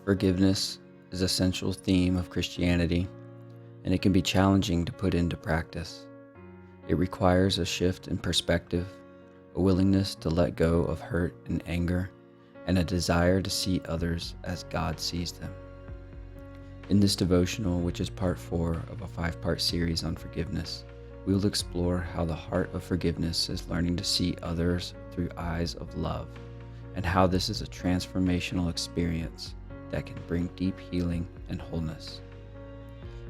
Forgiveness is a central theme of Christianity, and it can be challenging to put into practice. It requires a shift in perspective, a willingness to let go of hurt and anger, and a desire to see others as God sees them. In this devotional, which is part 4 of a 5-part series on forgiveness, we will explore how the heart of forgiveness is learning to see others through eyes of love, and how this is a transformational experience that can bring deep healing and wholeness.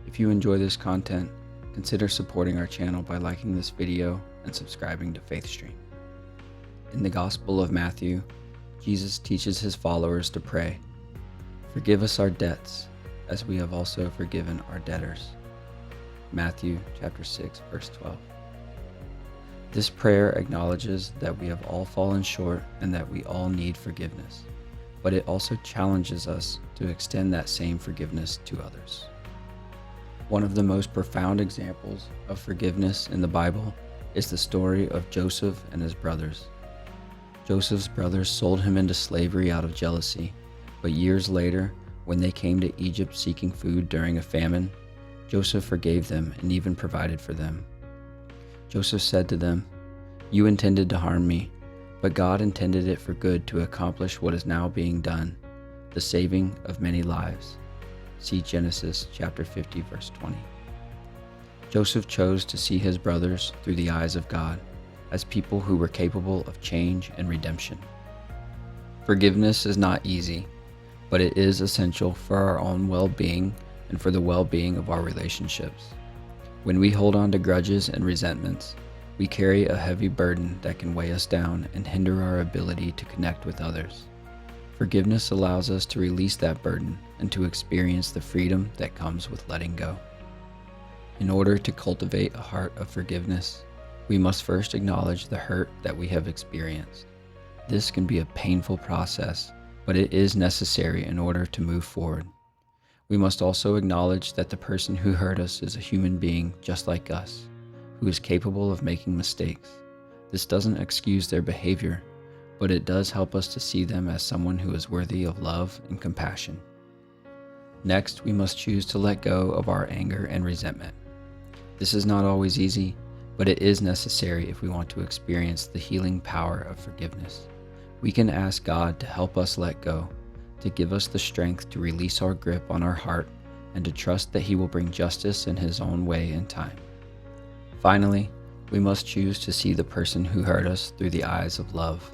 If you enjoy this content, consider supporting our channel by liking this video and subscribing to FaithStream. In the Gospel of Matthew, Jesus teaches his followers to pray, "Forgive us our debts, as we have also forgiven our debtors." Matthew chapter 6, verse 12. This prayer acknowledges that we have all fallen short and that we all need forgiveness, but it also challenges us to extend that same forgiveness to others. One of the most profound examples of forgiveness in the Bible is the story of Joseph and his brothers. Joseph's brothers sold him into slavery out of jealousy, but years later, when they came to Egypt seeking food during a famine, Joseph forgave them and even provided for them. Joseph said to them, "You intended to harm me, but God intended it for good to accomplish what is now being done, the saving of many lives." See Genesis chapter 50, verse 20. Joseph chose to see his brothers through the eyes of God, as people who were capable of change and redemption. Forgiveness is not easy, but it is essential for our own well-being and for the well-being of our relationships. When we hold on to grudges and resentments, we carry a heavy burden that can weigh us down and hinder our ability to connect with others. Forgiveness allows us to release that burden and to experience the freedom that comes with letting go. In order to cultivate a heart of forgiveness, we must first acknowledge the hurt that we have experienced. This can be a painful process, but it is necessary in order to move forward. We must also acknowledge that the person who hurt us is a human being just like us, who is capable of making mistakes. This doesn't excuse their behavior, but it does help us to see them as someone who is worthy of love and compassion. Next, we must choose to let go of our anger and resentment. This is not always easy, but it is necessary if we want to experience the healing power of forgiveness. We can ask God to help us let go, to give us the strength to release our grip on our heart, and to trust that He will bring justice in His own way and time. Finally, we must choose to see the person who hurt us through the eyes of love.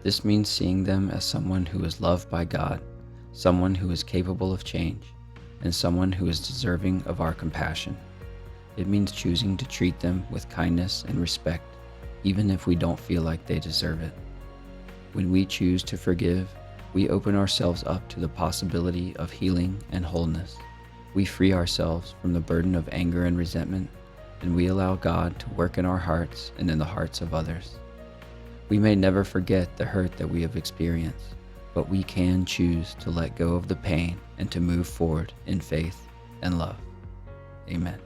This means seeing them as someone who is loved by God, someone who is capable of change, and someone who is deserving of our compassion. It means choosing to treat them with kindness and respect, even if we don't feel like they deserve it. When we choose to forgive, we open ourselves up to the possibility of healing and wholeness. We free ourselves from the burden of anger and resentment, and we allow God to work in our hearts and in the hearts of others. We may never forget the hurt that we have experienced, but we can choose to let go of the pain and to move forward in faith and love. Amen.